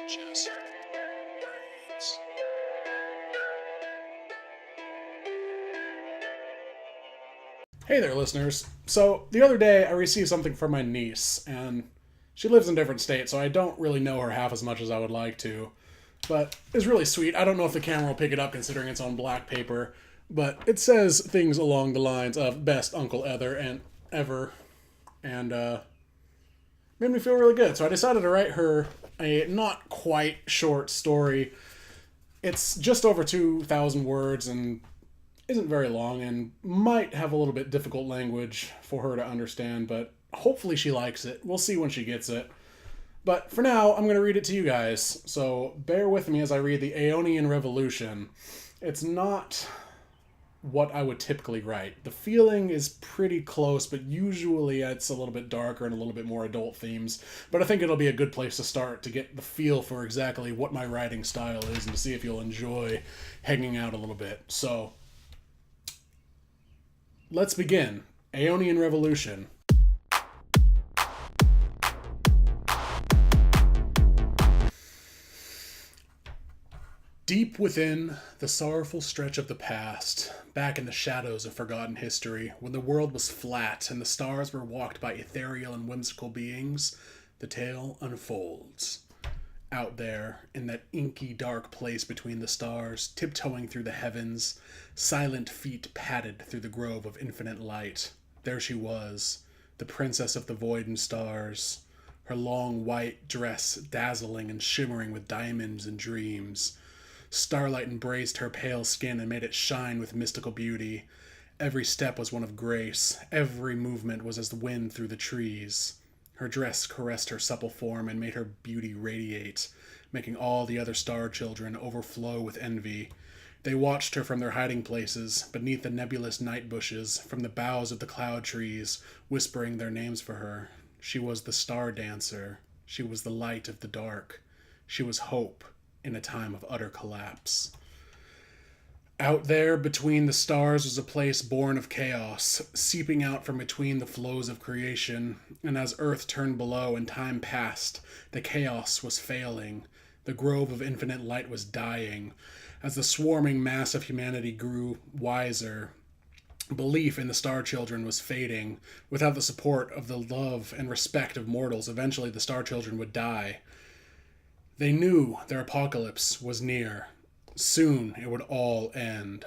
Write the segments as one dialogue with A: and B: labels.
A: Just brains.
B: Hey there, listeners. So, the other day I received something from my niece, and she lives in a different state, so I don't really know her half as much as I would like to. But it's really sweet. I don't know if the camera will pick it up considering it's on black paper, but it says things along the lines of best Uncle ever, and made me feel really good. So I decided to write her a not quite short story. It's just over 2,000 words and isn't very long and might have a little bit difficult language for her to understand, but hopefully she likes it. We'll see when she gets it. But for now, I'm going to read it to you guys, so bear with me as I read the Aeonian Revolution. It's not what I would typically write. The feeling is pretty close, but usually it's a little bit darker and a little bit more adult themes. But I think it'll be a good place to start to get the feel for exactly what my writing style is and to see if you'll enjoy hanging out a little bit. So, let's begin. Aeonian Revolution. Deep within the sorrowful stretch of the past, back in the shadows of forgotten history, when the world was flat and the stars were walked by ethereal and whimsical beings, the tale unfolds. Out there, in that inky dark place between the stars, tiptoeing through the heavens, silent feet padded through the grove of infinite light. There she was, the princess of the void and stars, her long white dress dazzling and shimmering with diamonds and dreams. Starlight embraced her pale skin and made it shine with mystical beauty. Every step was one of grace, every movement was as the wind through the trees. Her dress caressed her supple form and made her beauty radiate, making all the other star children overflow with envy. They watched her from their hiding places, beneath the nebulous night bushes, from the boughs of the cloud trees, whispering their names for her. She was the Stardancer. She was the light of the dark. She was hope in a time of utter collapse. Out there between the stars was a place born of chaos, seeping out from between the flows of creation, and as earth turned below and time passed, the chaos was failing. The grove of infinite light was dying. As the swarming mass of humanity grew wiser, belief in the star children was fading. Without the support of the love and respect of mortals, eventually the star children would die. They knew their apocalypse was near. Soon it would all end.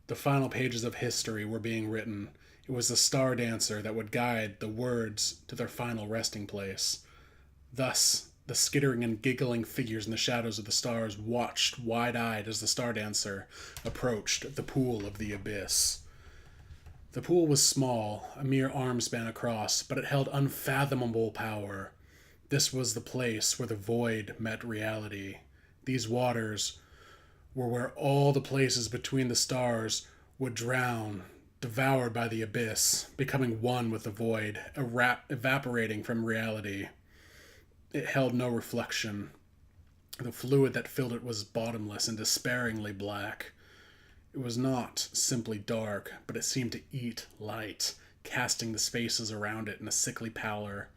B: The final pages of history were being written. It was the Stardancer that would guide the words to their final resting place. Thus, the skittering and giggling figures in the shadows of the stars watched wide-eyed as the Stardancer approached the pool of the abyss. The pool was small, a mere arm span across, but it held unfathomable power. This was the place where the void met reality. These waters were where all the places between the stars would drown, devoured by the abyss, becoming one with the void, evaporating from reality. It held no reflection. The fluid that filled it was bottomless and despairingly black. It was not simply dark, but it seemed to eat light, casting the spaces around it in a sickly pallor.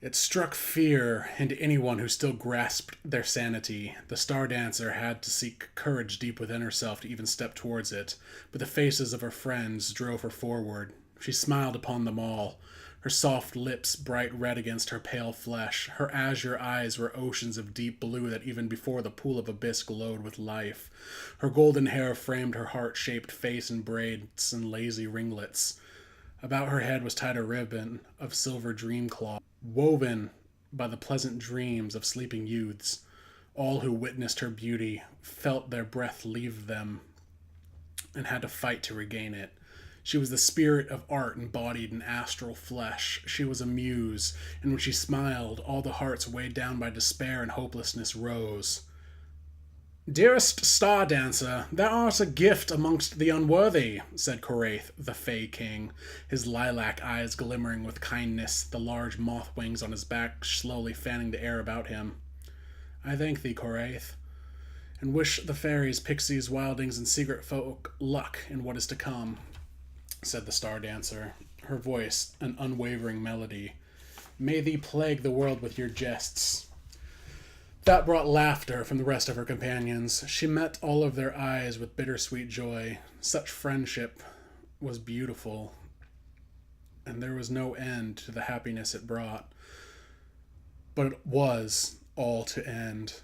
B: It struck fear into anyone who still grasped their sanity. The Stardancer had to seek courage deep within herself to even step towards it, but the faces of her friends drove her forward. She smiled upon them all, her soft lips bright red against her pale flesh. Her azure eyes were oceans of deep blue that even before the pool of abyss glowed with life. Her golden hair framed her heart-shaped face in braids and lazy ringlets. About her head was tied a ribbon of silver dream cloth, woven by the pleasant dreams of sleeping youths. All who witnessed her beauty felt their breath leave them and had to fight to regain it. She was the spirit of art embodied in astral flesh. She was a muse, and when she smiled, all the hearts weighed down by despair and hopelessness rose. "Dearest Stardancer, thou art a gift amongst the unworthy," said Koraith, the Fey King, his lilac eyes glimmering with kindness, the large moth wings on his back slowly fanning the air about him. "I thank thee, Koraith, and wish the fairies, pixies, wildlings, and secret folk luck in what is to come," said the Stardancer, her voice an unwavering melody. "May thee plague the world with your jests." That brought laughter from the rest of her companions. She met all of their eyes with bittersweet joy. Such friendship was beautiful, and there was no end to the happiness it brought. But it was all to end.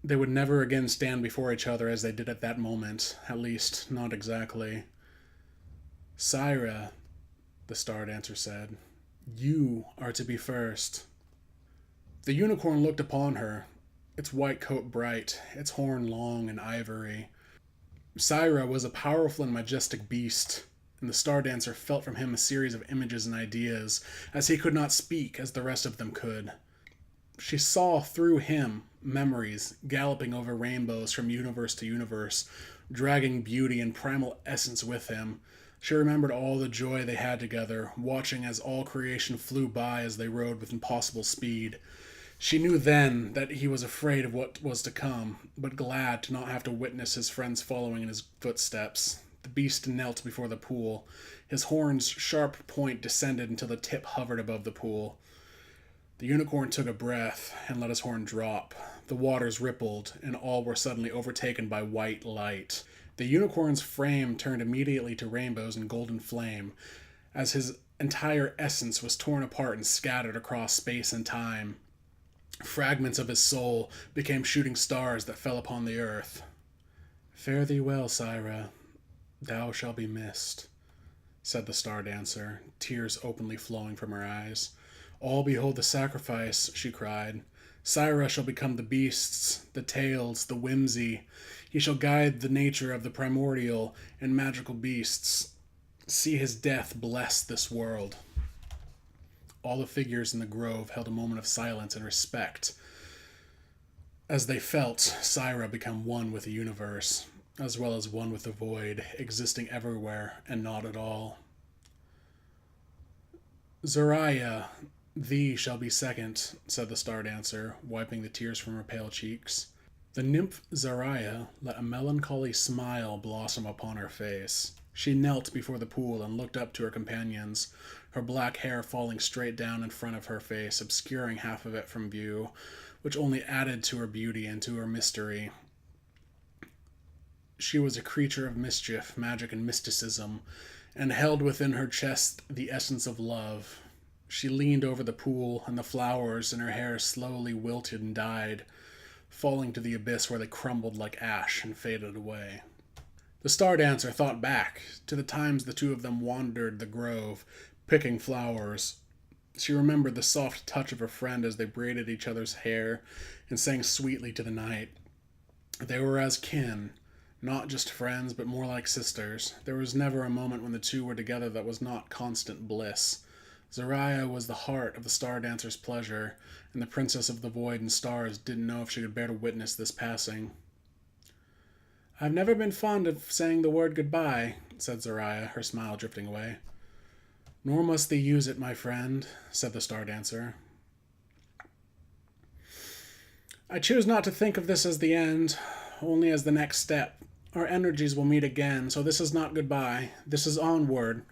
B: They would never again stand before each other as they did at that moment, at least, not exactly. Syra, the Stardancer said, you are to be first. The unicorn looked upon her, its white coat bright, its horn long and ivory. Syra was a powerful and majestic beast, and the Stardancer felt from him a series of images and ideas, as he could not speak as the rest of them could. She saw through him memories galloping over rainbows from universe to universe, dragging beauty and primal essence with him. She remembered all the joy they had together, watching as all creation flew by as they rode with impossible speed. She knew then that he was afraid of what was to come, but glad to not have to witness his friends following in his footsteps. The beast knelt before the pool. His horn's sharp point descended until the tip hovered above the pool. The unicorn took a breath and let his horn drop. The waters rippled, and all were suddenly overtaken by white light. The unicorn's frame turned immediately to rainbows and golden flame, as his entire essence was torn apart and scattered across space and time. Fragments of his soul became shooting stars that fell upon the earth. Fare thee well, Syra. Thou shalt be missed, said the Stardancer, tears openly flowing from her eyes. All behold the sacrifice, she cried. Syra shall become the beasts, the tales, the whimsy. He shall guide the nature of the primordial and magical beasts. See his death bless this world. All the figures in the grove held a moment of silence and respect, as they felt Syra become one with the universe, as well as one with the void, existing everywhere and not at all. Zariah, thee shall be second, said the Stardancer, wiping the tears from her pale cheeks. The nymph Zariah let a melancholy smile blossom upon her face. She knelt before the pool and looked up to her companions, her black hair falling straight down in front of her face, obscuring half of it from view, which only added to her beauty and to her mystery. She was a creature of mischief, magic, and mysticism, and held within her chest the essence of love. She leaned over the pool, and the flowers in her hair slowly wilted and died, falling to the abyss where they crumbled like ash and faded away. The Stardancer thought back to the times the two of them wandered the grove, picking flowers. She remembered the soft touch of her friend as they braided each other's hair and sang sweetly to the night. They were as kin, not just friends, but more like sisters. There was never a moment when the two were together that was not constant bliss. Zariah was the heart of the Stardancer's pleasure, and the Princess of the Void and Stars didn't know if she could bear to witness this passing. I've never been fond of saying the word goodbye, said Zariah, her smile drifting away. Nor must thee use it, my friend, said the Stardancer. I choose not to think of this as the end, only as the next step. Our energies will meet again, so this is not goodbye. This is onward.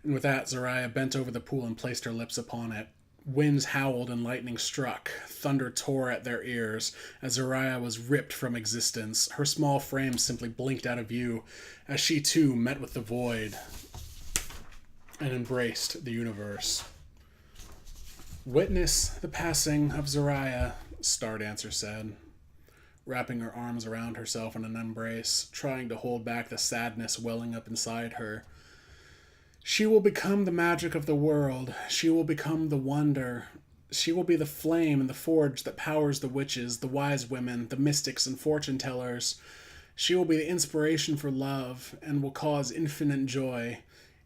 B: And with that, Zariah bent over the pool and placed her lips upon it. Winds howled and lightning struck. Thunder tore at their ears as Zariah was ripped from existence. Her small frame simply blinked out of view as she too met with the void and embraced the universe. Witness the passing of Zariah, Stardancer said, wrapping her arms around herself in an embrace, trying to hold back the sadness welling up inside her. She will become the magic of the world. She will become the wonder. She will be the flame and the forge that powers the witches, the wise women, the mystics and fortune tellers. She will be the inspiration for love and will cause infinite joy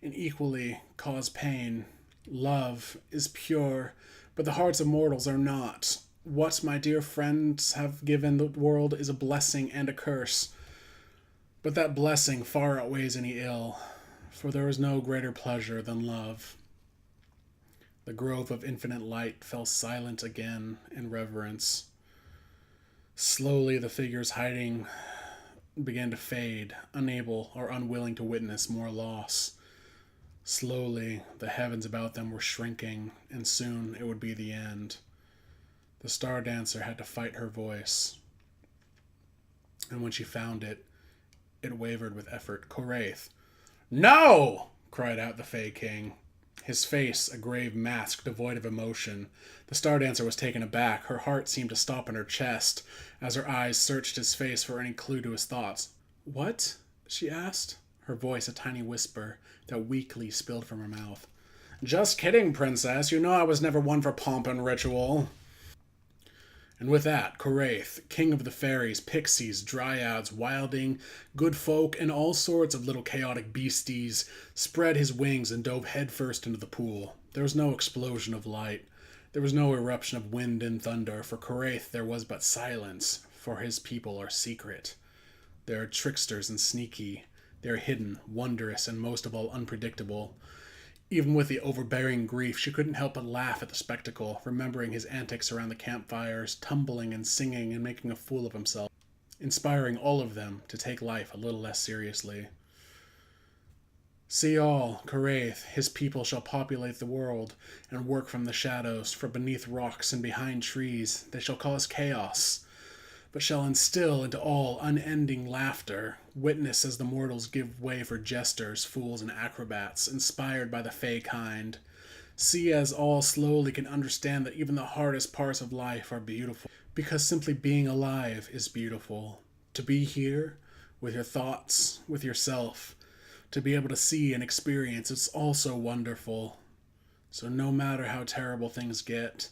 B: and equally cause pain. Love is pure, but the hearts of mortals are not. What my dear friends have given the world is a blessing and a curse. But that blessing far outweighs any ill, for there is no greater pleasure than love. The grove of infinite light fell silent again in reverence. Slowly the figures hiding began to fade, unable or unwilling to witness more loss. Slowly the heavens about them were shrinking, and soon it would be the end. The Stardancer had to fight her voice, and when she found it, it wavered with effort. Korath. No! Cried out the Fey King. His face, a grave mask devoid of emotion. The Stardancer was taken aback. Her heart seemed to stop in her chest as her eyes searched his face for any clue to his thoughts. What? She asked, her voice a tiny whisper that weakly spilled from her mouth. Just kidding, princess. You know I was never one for pomp and ritual. And with that, Korath, king of the fairies, pixies, dryads, wilding, good folk, and all sorts of little chaotic beasties, spread his wings and dove headfirst into the pool. There was no explosion of light. There was no eruption of wind and thunder. For Korath there was but silence, for his people are secret. They are tricksters and sneaky. They are hidden, wondrous, and most of all unpredictable. Even with the overbearing grief, she couldn't help but laugh at the spectacle, remembering his antics around the campfires, tumbling and singing and making a fool of himself, inspiring all of them to take life a little less seriously. See all, Korath, his people shall populate the world, and work from the shadows, for beneath rocks and behind trees they shall cause chaos, but shall instill into all unending laughter. Witness as the mortals give way for jesters, fools, and acrobats, inspired by the fey kind. See as all slowly can understand that even the hardest parts of life are beautiful, because simply being alive is beautiful. To be here, with your thoughts, with yourself, to be able to see and experience, it's also wonderful. So no matter how terrible things get,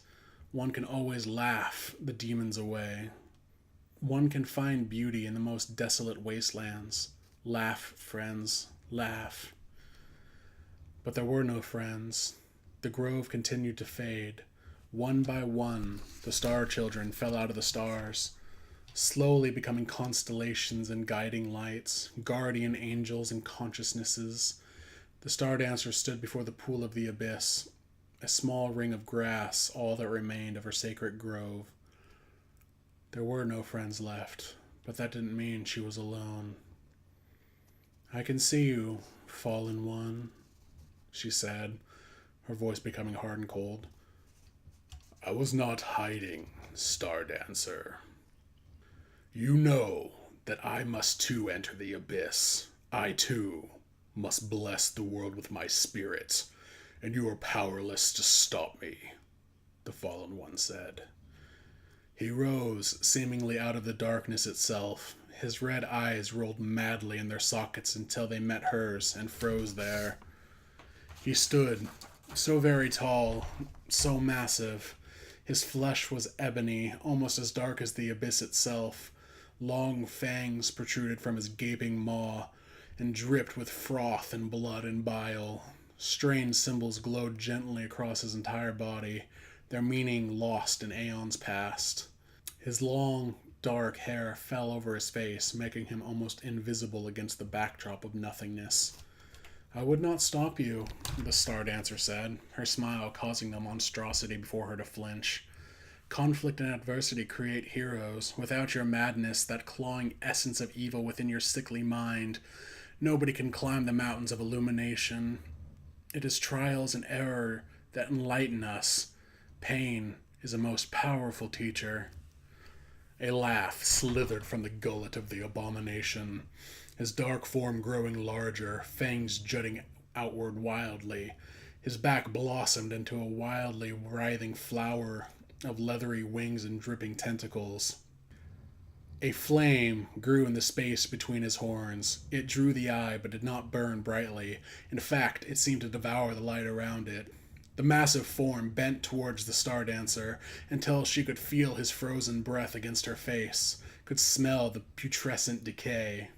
B: one can always laugh the demons away. One can find beauty in the most desolate wastelands. Laugh, friends, laugh. But there were no friends. The grove continued to fade. One by one, the star children fell out of the stars, slowly becoming constellations and guiding lights, guardian angels and consciousnesses. The Stardancer stood before the pool of the abyss, a small ring of grass, all that remained of her sacred grove. There were no friends left, but that didn't mean she was alone. I can see you, fallen one, she said, her voice becoming hard and cold. I was not hiding, Stardancer. You know that I must too enter the abyss. I too must bless the world with my spirit, and you are powerless to stop me, the fallen one said. He rose, seemingly out of the darkness itself. His red eyes rolled madly in their sockets until they met hers and froze there. He stood, so very tall, so massive. His flesh was ebony, almost as dark as the abyss itself. Long fangs protruded from his gaping maw and dripped with froth and blood and bile. Strange symbols glowed gently across his entire body, their meaning lost in aeons past. His long, dark hair fell over his face, making him almost invisible against the backdrop of nothingness. I would not stop you, the Stardancer said, her smile causing the monstrosity before her to flinch. Conflict and adversity create heroes. Without your madness, that clawing essence of evil within your sickly mind, nobody can climb the mountains of illumination. It is trials and error that enlighten us. Pain is a most powerful teacher. A laugh slithered from the gullet of the abomination, his dark form growing larger, fangs jutting outward wildly. His back blossomed into a wildly writhing flower of leathery wings and dripping tentacles. A flame grew in the space between his horns. It drew the eye, but did not burn brightly. In fact, it seemed to devour the light around it. The massive form bent towards the Stardancer until she could feel his frozen breath against her face, could smell the putrescent decay.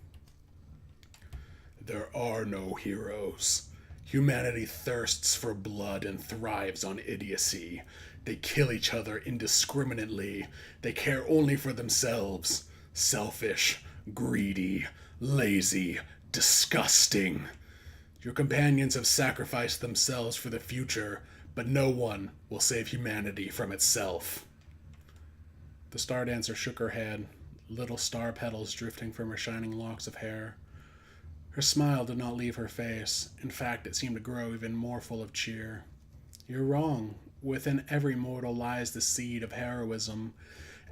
B: There are no heroes. Humanity thirsts for blood and thrives on idiocy. They kill each other indiscriminately. They care only for themselves. Selfish, greedy, lazy, disgusting. Your companions have sacrificed themselves for the future, but no one will save humanity from itself. The Stardancer shook her head, little star petals drifting from her shining locks of hair. Her smile did not leave her face. In fact, it seemed to grow even more full of cheer. You're wrong. Within every mortal lies the seed of heroism.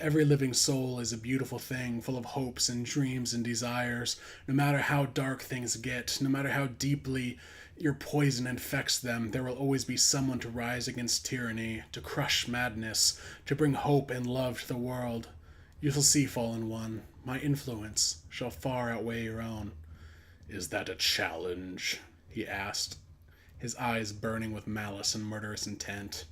B: Every living soul is a beautiful thing, full of hopes and dreams and desires. No matter how dark things get, no matter how deeply your poison infects them, there will always be someone to rise against tyranny, to crush madness, to bring hope and love to the world. You shall see, Fallen One, my influence shall far outweigh your own. Is that a challenge? He asked, his eyes burning with malice and murderous intent.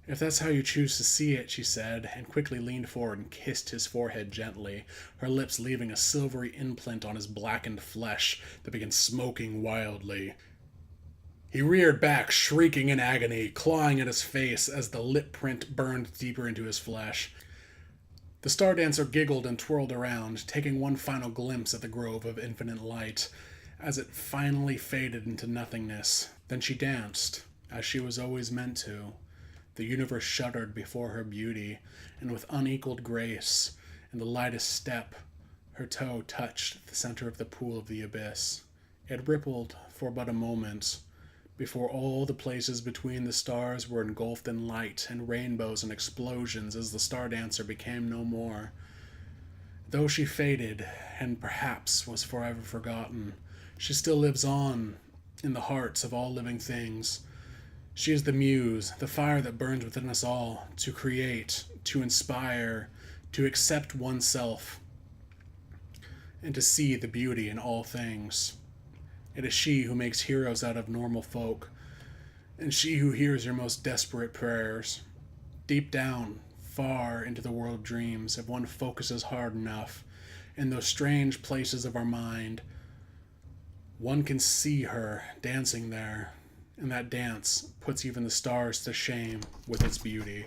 B: If that's how you choose to see it, she said, and quickly leaned forward and kissed his forehead gently, her lips leaving a silvery imprint on his blackened flesh that began smoking wildly. He reared back, shrieking in agony, clawing at his face as the lip print burned deeper into his flesh. The Stardancer giggled and twirled around, taking one final glimpse at the grove of infinite light, as it finally faded into nothingness. Then she danced, as she was always meant to. The universe shuddered before her beauty, and with unequaled grace and the lightest step, her toe touched the center of the pool of the abyss. It rippled for but a moment, before all the places between the stars were engulfed in light and rainbows and explosions as the Stardancer became no more. Though she faded, and perhaps was forever forgotten, she still lives on in the hearts of all living things. She is the muse, the fire that burns within us all, to create, to inspire, to accept oneself, and to see the beauty in all things. It is she who makes heroes out of normal folk, and she who hears your most desperate prayers. Deep down, far into the world of dreams, if one focuses hard enough, in those strange places of our mind, one can see her dancing there, and that dance puts even the stars to shame with its beauty.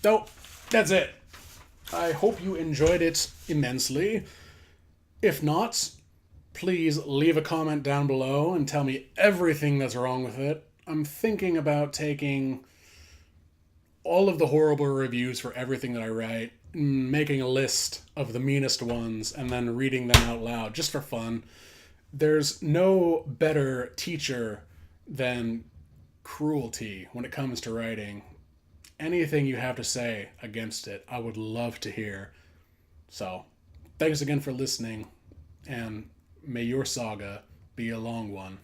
B: So, that's it. I hope you enjoyed it immensely. If not, please leave a comment down below and tell me everything that's wrong with it. I'm thinking about taking all of the horrible reviews for everything that I write, making a list of the meanest ones, and then reading them out loud just for fun. There's no better teacher than cruelty when it comes to writing. Anything you have to say against it, I would love to hear. So, thanks again for listening, and may your saga be a long one.